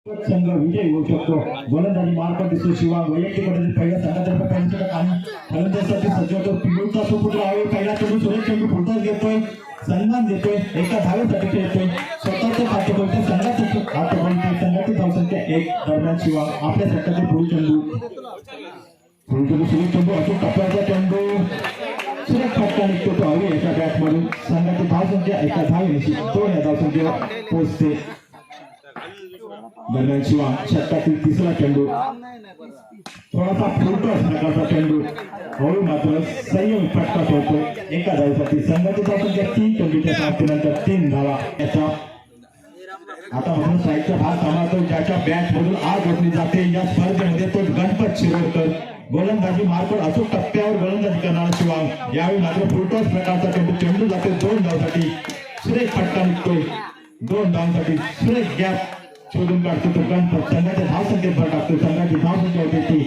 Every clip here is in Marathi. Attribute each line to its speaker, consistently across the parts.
Speaker 1: संघ विजय होऊ शकतो. गोलंदाजी मार्फत दिसतो शिवा वैयक्तिक गटातील पहिल्या संघातर्फे पहिल्या आणि फलंदाजीसाठी सज्ज होतो. पिंगुळचा सुपुत्र आहे. पहिला चेंडू सुरेश चेंडू फुलटॉस घेतोय, सन्मान देतोय, एका धावेसाठी खेळतोय. स्वतःचे खाते बोलते संघाचे खाते बोलते. संघाची धावसंख्या 1 दरम्यान शिवा आपल्या षटकाचे पुढील चेंडू सुरेश चेंडू अचूक टप्प्याचा चेंडू सुरेश फटका निघतो तो हवी एका बॅटमधून. संघाची धावसंख्या एका धावेनिशी 2 या धावसंख्येवर पोहोचते. दरम्यान शिवा षटकातील तिसरा चेंडू थोडासा फुलटॉस प्रकारचा चेंडू हळू मात्र संयम फटका सोडतो एका धावेसाठी. संघाची धावसंख्या 3 चेंडूच्या समाप्तीनंतर 3 धावा. याचा आता म्हणून साईडचा भाग सांभाळतो ज्याच्या बॅट मधून आग ओढली जाते. या स्पर्धेमध्ये तो गणपत शिरोडकर गोलंदाजी मार्फत अचूक टप्प्यावर गोलंदाजी करणारा शिवांग. यावेळी मात्र फुलटॉस प्रकारचा चेंडू जाते 2 धावांसाठी. सुरेश फटका निघतोय 2 धावांसाठी. सुरेश गॅप शोधून काढतो तो गणपत. संघाच्या धावसंख्येत भर टाकतो. संघाची धावसंख्या होते ती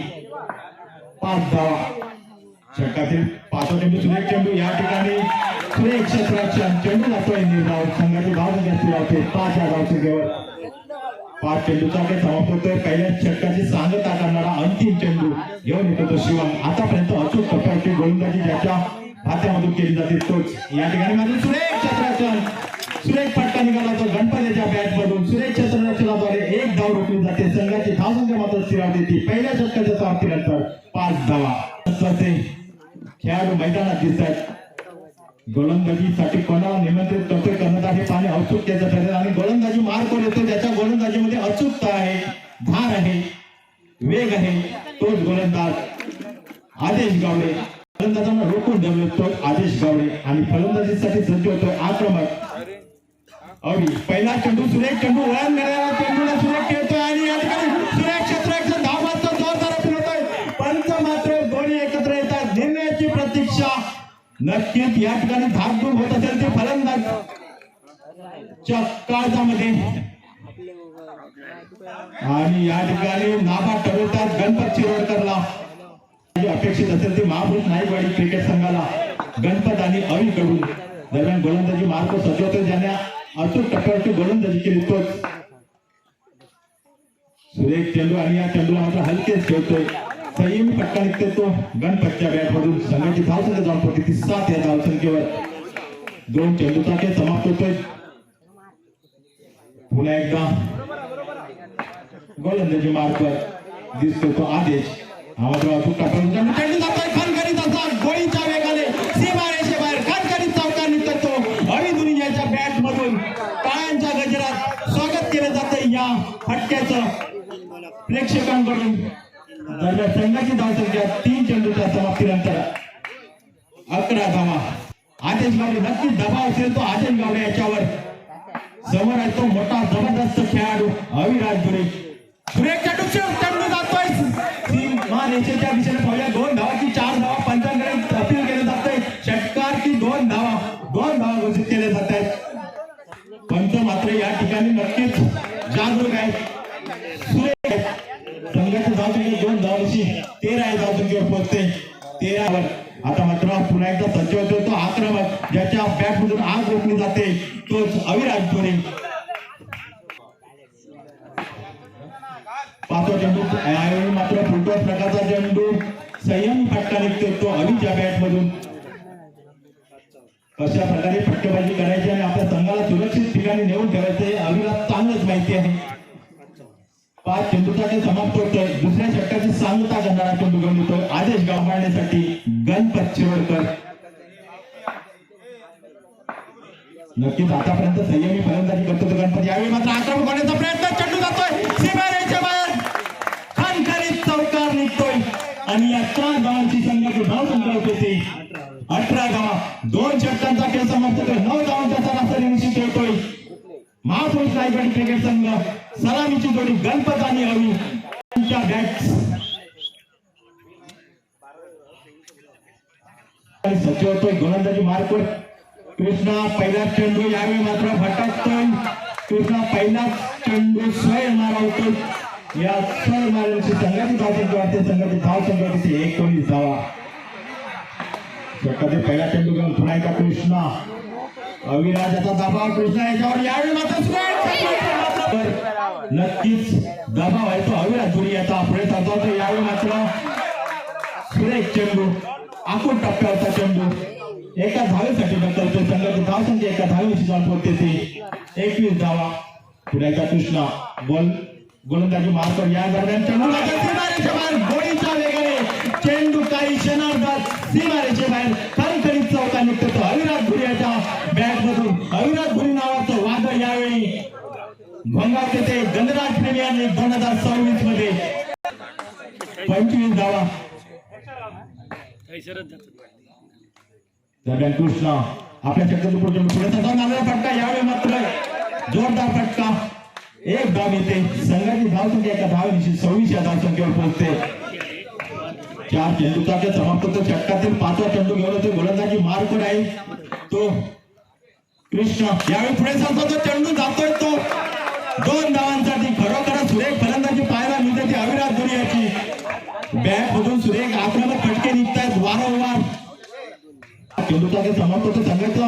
Speaker 1: 5 धावा. षटकातील 5वा चेंडू सुरेश चेंडू या ठिकाणी सुरेश क्षेत्राचा चेंडू जातोय निर्धाव. संघाची धावसंख्या स्थिर होते 5 या धावसंख्येवर. 5 चेंडूचा खेळ समाप्त होतोय. पहिल्या षटकाची सांगता करणारा अंतिम चेंडू घेऊन येतो तो शिवांग. आतापर्यंत अचूक टप्प्याची गोलंदाजी ज्याच्या हातामधून केली जाते तोच या ठिकाणी मात्र सुरेश क्षेत्राचा सुरेश फटका निघाला तो गणपतीच्या बॅट मधून. सुरेश क्षेत्ररक्षणाद्वारे 1 धाव रोखली जाते. संघाची धावसंख्या मात्र स्थिरावते ती पहिल्या षटकाच्या समाप्तीनंतर 5 धावा. खेळाडू मैदानात दिसतात. गोलंदाजीसाठी कोणाला निमंत्रित करतोय कर्णधार हे पाहणे औत्सुक्याचं ठरेल आणि गोलंदाजी मार्ग येतो ज्याच्या गोलंदाजीमध्ये अचूकता आहे, धार आहे, वेग आहे तोच गोलंदाज आदेश गावडे. फलंदाजांना रोखून धरले तोच आदेश गावडे आणि फलंदाजीसाठी सज्ज होतोय आक्रमक अवडी. पहिला चेंडू सुरेश चेंडू वळण मिळाला चेंडूला सुरेश खेळतोय आणि या ठिकाणी सुरेश क्षेत्राचा धावाचा जोरदार अपील होतोय. पंच मात्र दोन्ही एकत्र येतात. निर्णयाची प्रतीक्षा नक्कीच या ठिकाणी धाकधूक होत असेल ते फलंदाज काळजामध्ये आणि या ठिकाणी नाबा ठरवतात गणपत शिरोडकरला. अपेक्षित असेल ते महापुरुष नाईकवाडी क्रिकेट संघाला गणपत आणि अवी कडून. दरम्यान गोलंदाजी मार्ग सज्ज होते ज्यांना अचूक टप्प्यावरची गोलंदाजी केली तोच सुरेश चेंडू आणि या चेंडूला मात्र हलकेच खेळतोय. संयमी फटका निघते तो गणपतच्या बॅट मधून. संघाची धावसंख्या जाऊन पडते ती 7 या धावसंख्येवर. 2 चेंडूचा खेळ समाप्त होतोय. पुन्हा एकदा गोलंदाजी मार्फत दिसतो तो आदेश. हा मात्र अचूक टप्प्यावर चेंडू जातोय खणखणीत असा गोळीच्या वेगाने सीमारेषेबाहेर खणखणीत चौकार निघतो. अवी दुनियाच्या बॅट मधून टाळ्यांच्या गजरात स्वागत केलं जातं या फटक्याचं प्रेक्षकांकडून. दरम्यान संघाची धावसंख्या 3 चेंडूच्या समाप्तीनंतर 11 धावा. आदेश गावडे नक्कीच दबाव असेल तो आदेश गावडे याच्यावर. समोर आहे तो मोठा जबरदस्त खेळाडू अविराज दुरे. सुरेश चेंडू जातोय सीमारेषेच्या दिशेने पाहूया. 2 धावाची 4 धावा पंचांकडे अपील केलं जातंय. षटकार की 2 धावा घोषित केले जात आहेत. पंच मात्र या ठिकाणी नक्कीच जागरूक आहे. सुरेश संघाची धावसंख्या 2 धावांशी 13 या धावसंख्येवर पोहोचते 13 वर. आता मात्र पुन्हा एकदा सज्ज होतो तो आक्रमक ज्याच्या बॅट मधून आग रोखली जाते तोच अविराज धोरे. 5वा चेंडू यावेळी मात्र फुलटॉस प्रकारचा चेंडू संयमी फटका निघतो तो अवीच्या बॅट मधून. कशा प्रकारे फटकेबाजी करायची आणि आपल्या संघाला सुरक्षित ठिकाणी नेऊन ठेवायचे अवीला चांगलंच माहिती आहे. 5 चेंडूचा खेळ समाप्त होतोय. दुसऱ्या षटकाची सांगता करणारा चेंडू घेऊन येतोय आदेश गावडण्यासाठी गणपत शिरोडकर. नक्कीच आतापर्यंत संयमी फलंदाजी करतो तो गणपत. यावेळी मात्र आक्रमक होण्याचा प्रयत्न चेंडू जातोय सीमारेषेच्या बाहेर खणखणीत चौकार निघतोय आणि या 4 धावांची संघाची धावसंख्या होते 18 धावा. 2 षटकांचा खेळ समाप्त होतोय. 9 धावांच्या सरासरीनिशी खेळतोय महापुरुष नाईकवाडी क्रिकेट संघ. सलामीची जोडी गणपत आणि अवी यांच्या बॅट्स सज्ज होतोय गोलंदाजी मार्फत. कृष्णा पहिला चेंडू यावेळी मात्र भटकतोय. कृष्णा पहिला चेंडू स्वयं मारा होतो. या स्वयं मारण्याची संघाची धावसंख्या वाढते. संघाची धावसंख्या होती 19 धावा. षटकातील पहिला चेंडू घेऊन पुन्हा एकदा कृष्णा अविराजाचा दबाव कृष्णा याच्यावर. यावेळी मात्र नक्कीच दबाव आहे तो अविराज धुरी याचा पुढे सरकवतो. यावेळी मात्र सुरेख चेंडू आखूड टप्प्यावरचा चेंडू एका धावेसाठी ढकलतो. संघाची धावसंख्या एका धावेची जाऊन पोहोचते ती 21 धावा. पुण्याचा कृष्णा गोलंदाजी मारतो. या दरम्यान चेंडू सीमारेषेच्या बाहेर गोळीच्या वेगाने चेंडू काही क्षणार्धात सीमारेषेच्या बाहेर खणखणीत चौका निघतो. अविराज धुरी याच्या बॅट मधून अविराज धुरी नावाचं वादळ यावेळी भंगावते ते गणराज प्रेमियर लीग 2026 मध्ये 25 धावा. दरम्यान कृष्णा आपल्या शक्यतो पुढे जाऊन आलेला फटका. यावेळी मात्र जोरदार फटका. एक धाव येते. संघाची धावसंख्या एका धावेनिशी 26 या धावसंख्येवर पोहोचते. 4 चेंडूचा समाप्त होतो. षटकातील 5वा चेंडू घेऊन होते. गोलंदाजी मार्क आहे तो कृष्णा. यावेळी पुढे सरकतो. चेंडू जातोय तो 2 धावांसाठी. खरोखर सुरेख फलंदाजी पाहायला मिळते ती अविराज धुरी याची. बॅट मधून सुरेख आक्रमक फटके निघतायत वारंवार. चेंडूचा समाप्त होतो. संघाचा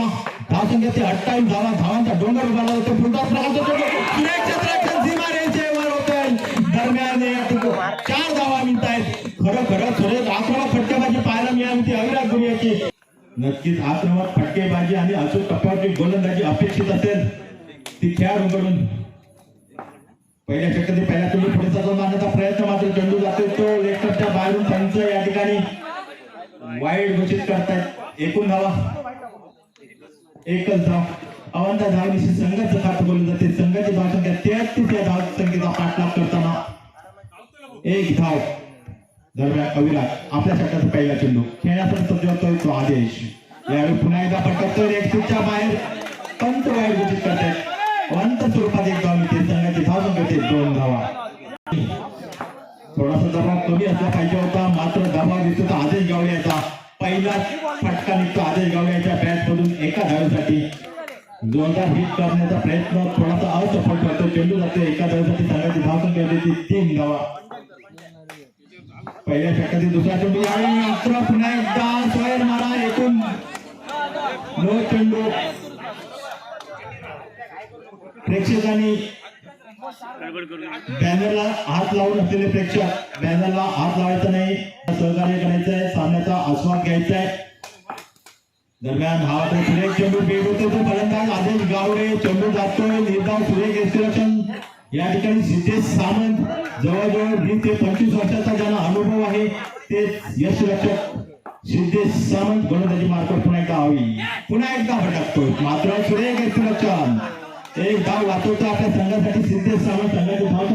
Speaker 1: धावसंख्या ते 28 धावा. धावांचा डोंगर उभारला होतो. पुढचा सुरेख क्षेत्ररक्षण सीमारेषेवर होते. दरम्यान 4 धावा मिळतायत. खरोखर सुरेख आक्रमक फटकेबाजी पाहायला मिळाली होती अविराज धुरी याची. नक्कीच आक्रमक फटकेबाजी आणि अचूक टप्प्यावरची गोलंदाजी अपेक्षित असेल ती खेळाडूंकडून. पहिल्या षटकातील पहिला चेंडू पुढे सरकवून मारण्याचा प्रयत्न मात्र चेंडू जातोय तो लेफ्टच्या बाहेरून. पंच या ठिकाणी वाईड घोषित करतायत. एकूण धावा 1च धाव. अवंता धावनिशी संघाचं खातं बोललं जाते. संघाची धावसंख्या 33 या धावसंख्येचा पाठलाग करताना 1 धाव. दरम्यान अविराज आपल्या षटकाचा पहिला चेंडू खेळण्यासाठी सज्ज होतोय तो आदेश. यावेळी पुन्हा एकदा फटकतोय. एक्सिटच्या बाहेर पंच वाईड घोषित करतायत. अंत स्वरूपात 1 धाव मिळते. संघाची धावसंख्या 2 धावा. थोडासा दबाव कमी असला पाहिजे होता मात्र दबाव दिसतो आदेश गावडे याचा. पहिला फटका निघतो आदेश गावडे याच्या बॅट मधून एका धावेसाठी. जोरदार हिट करण्याचा प्रयत्न थोडासा असफल ठरतो. चेंडू जातो एका धावेसाठी. संघाची धावसंख्या होती 3 धावा. पहिल्या षटकातील दुसरा चेंडू यावेळी मात्र पुन्हा एकदा स्वयर मारा. एकूण 9 चेंडू. प्रेक्षकांनी बॅनरला हात लावून असलेले प्रेक्षक बॅनरला हात लावायचा नाही. सहकार्य करायचं आहे. सामन्याचा आस्वाद घ्यायचा आहे. दरम्यान हा सुरेख चेंडू बेट होते तो फलंदाज आदेश गावडे. चेंडू जातोय निर्धाव सुरेख एक्सरक्षण या ठिकाणी सिद्धेश सामंत जवळजवळ 20 ते 25 वर्षाचा ज्यांना अनुभव आहे ते यशरक्षक सिद्धेश सामंत गोलंदाजी मार्फत पुन्हा एकदा हवी. पुन्हा एकदा भटकतोय मात्र सुरेख एक्सरक्षण 1 धाव वाचवतो आपल्या संघासाठी. सिद्धेश सामंत संघाचे धाव.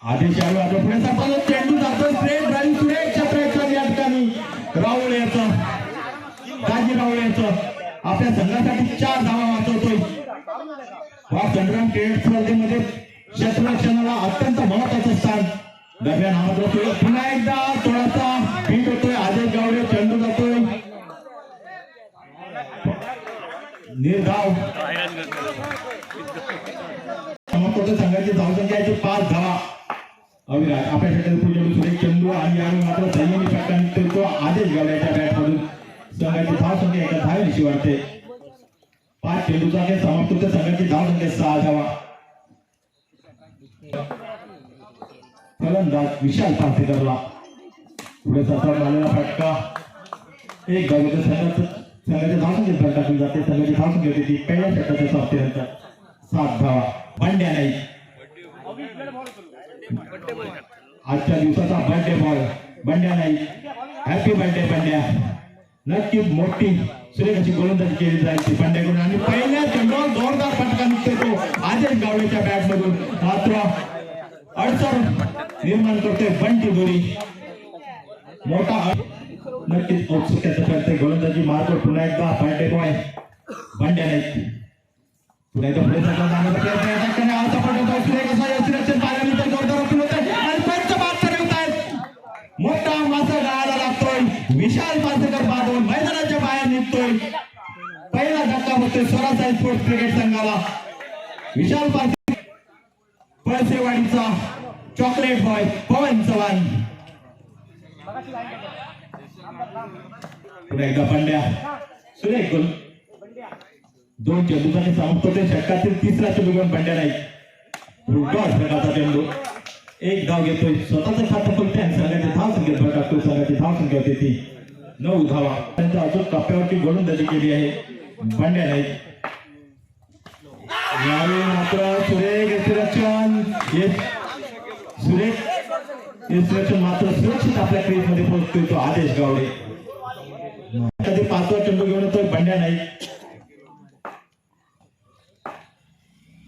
Speaker 1: आदेश यावेळी आता पुढे सरकतो. चेंडू जातोय स्ट्रेट ड्राइव्ह सुरेख क्षेत्ररक्षण या ठिकाणी राहुल याचं दाजी राहुल याचं आपल्या संघासाठी 4 धावा वाचवतोय. संग्राम क्रिकेट स्पर्धेमध्ये क्षेत्ररक्षणाला अत्यंत महत्वाचं स्थान. दरम्यान हा मात्र पुन्हा एकदा थोडासा हिट होतोय आदेश गावडे. चेंडू जातोय निर्धाव. संघाची धावसंख्या 5 धावा. अविराज आपल्या षटकातील सुरेख चेंडू आणि यावेळी मात्र संयमी फटका निघतोय तो आदेश गावड्याच्या बॅट मधून. संघाची धावसंख्या एका धावेनिशी वाढते. 5 चेंडूचा खेळ समाप्त होते. संघाची धावसंख्या 6 धावा. फलंदाज विशाल पारसेकरला पुढे सरसावून आलेला फटका. 1 धावेच्या संघाच्या धावसंख्येत भर टाकली जाते. संघाची धावसंख्या होती ती पहिल्या षटकाच्या समाप्तीनंतर 7 धावा. बंड्या नाही आजच्या दिवसाचा बर्थडे बॉल. बंड्या नाही हॅपी बर्थडे बंड्या. नक्कीच मोठी सुरेख अशी गोलंदाजी केली जायची बंड्याकडून आणि पहिल्या चेंडूवर जोरदार फटका निघतो तो आदेश गावडेच्या बॅट मधून. मात्र अडचण निर्माण करतोय बंटी धुरी. मोठा नक्कीच औत्सुक्याचं करते गोलंदाजी मारतो. पुन्हा एकदा बर्थडे बॉय बंड्या नाही. पुन्हा एकदा पुढे जाण्याचा प्रयत्न मोठा मासा गाळायला लागतोय. विशाल पारसेकर बाजून मैदानाच्या बाहेर निघतोय. पहिला धक्का बसतोय स्वराज स्पोर्ट्स क्रिकेट संघाला. विशाल पारसेकर पळसेवाडीचा चॉकलेट बॉय पवन चव्हाण. पुन्हा एकदा बंड्या सुरेख गोल 2 चेंडूसाठी समाप्त होते षटकातील तिसरा चेंडू घेऊन बंड्या नाईक उलटा षटकाचा चेंडू एक धाव घेतोय स्वतःचं खातं फुलते आणि संघाची धाव संख्येत भर टाकतो संघाची धाव संख्या होती ती 9 धावा त्यांच्या अचूक टप्प्यावरती गोलंदाजी केली आहे बंड्या नाईक यावेळी मात्र सुरेख मात्र सुरक्षित आपल्या क्रीजमध्ये पोहोचतोय तो आदेश गावडे कधी 5वा चेंडू घेऊन येतोय बंड्या नाईक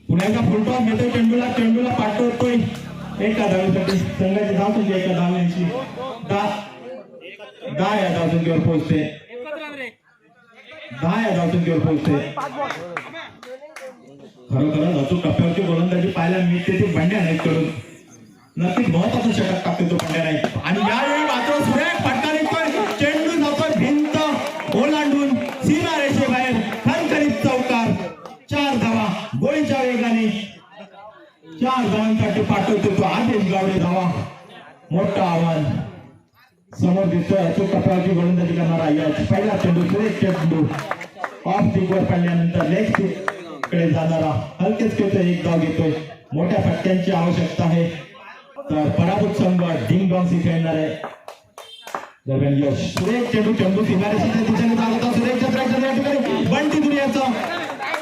Speaker 1: पुण्याचा फुलटॉस घेतोय चेंडूला पाठवतोय एका धावेसाठी संघाची धाव संख्या एका धावेची 10 या धावसंख्येवर पोहोचते 10 या धावसंख्येवर पोहोचते खरोखरच अचूक टप्प्यावरची गोलंदाजी पाहायला मिळते ती बंड्या नाईक कडून नक्कीच महत्वाचं षटक टाकतो तो बंड्या नाईक आणि यावेळी मात्र सुरेख फटका निघतोय चेंडू जातोय भिंत ओलांडून सीमा रेषेबाहेर खणखणीत चौकार 4 धावा गोळीच्या वेगाने 4 धावांसाठी पाठवतो तो आदेश गावडे धावा मोठं आव्हान समोर दिसतोय अचूक टप्प्यावरची गोलंदाजी करणारा यश पहिला चेंडू सुरेख चेंडू ऑफ स्टिकवर पडल्यानंतर लेग स्टिक कडे जाणारा हलकेच खेळतोय एक धाव घेतोय मोठ्या फटक्यांची आवश्यकता आहे तर पराभूत संघ डिंग डॉंग खेळणार आहे दरम्यान यश सुरेख चेंडू सीमारेषेच्या दिशेने जात होता सुरेख चंद्राच्या बंटी दुनियाचं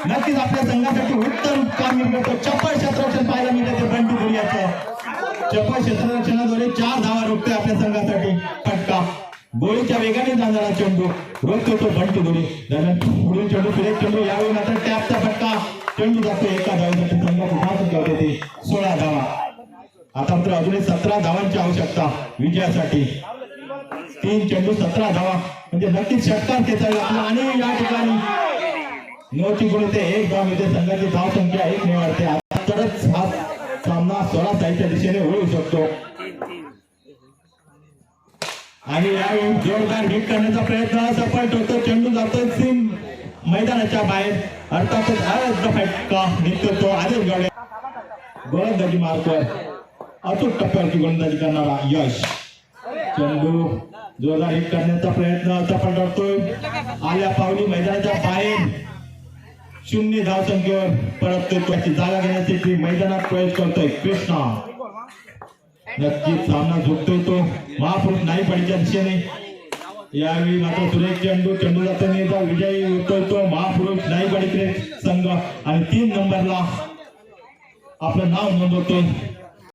Speaker 1: नक्कीच आपल्या संघासाठी उत्तम काम मिळतो चप्पल क्षेत्ररक्षण पाहायला मिळते बंटी दुनियाचं चप्पल क्षेत्ररक्षणाद्वारे 4 धावा रोखतोय आपल्या संघासाठी फटका गोळीच्या वेगाने जाणारा चेंडू रोखतो तो बंटी दुरी दरम्यान पुढील चेंडू सुरेख चेंडू यावेळी मात्र टॅपचा फटका चेंडू जातो एका धावेसाठी संघाची धाव संख्या होते 16 धावा आता मात्र अजूनही 17 धावांची आवश्यकता विजयासाठी 3 चेंडू 17 धावा म्हणजे नक्कीच षटकार खेचायला लागला आणि या ठिकाणी 9 गुण ते 1 धाव मिळते संघाची धाव संख्या 1 ने वाढते आता तरच हा सामना 16 धावांच्या दिशेने होऊ शकतो आणि यावेळी जोरदार हिट करण्याचा प्रयत्न सफल ठरतो चेंडू जातोय सीम मैदानाच्या बाहेर अर्थातच अर्ध फटका निघतो तो आदेश गावडे गोलंदाजी मार्कवर अचूक टप्प्यावरची गोलंदाजी करणारा यश चेंडू जोरदार हिट करण्याचा प्रयत्न सफल ठरतोय आल्या पावली मैदानाच्या बाहेर 0 धाव संख्येवर परततोय त्याची जागा घेण्यासाठी मैदानात प्रवेश करतोय कृष्णा नक्कीच सामना झुकतोय तो महापुरुष नाही पडीच्या दिशेने यावेळी मात्र सुरेख चेंडू जाताना विजयी होतोय तो महापुरुष नाही पडीकडे संघ आणि 3 नंबरला आपलं नाव नोंदवतोय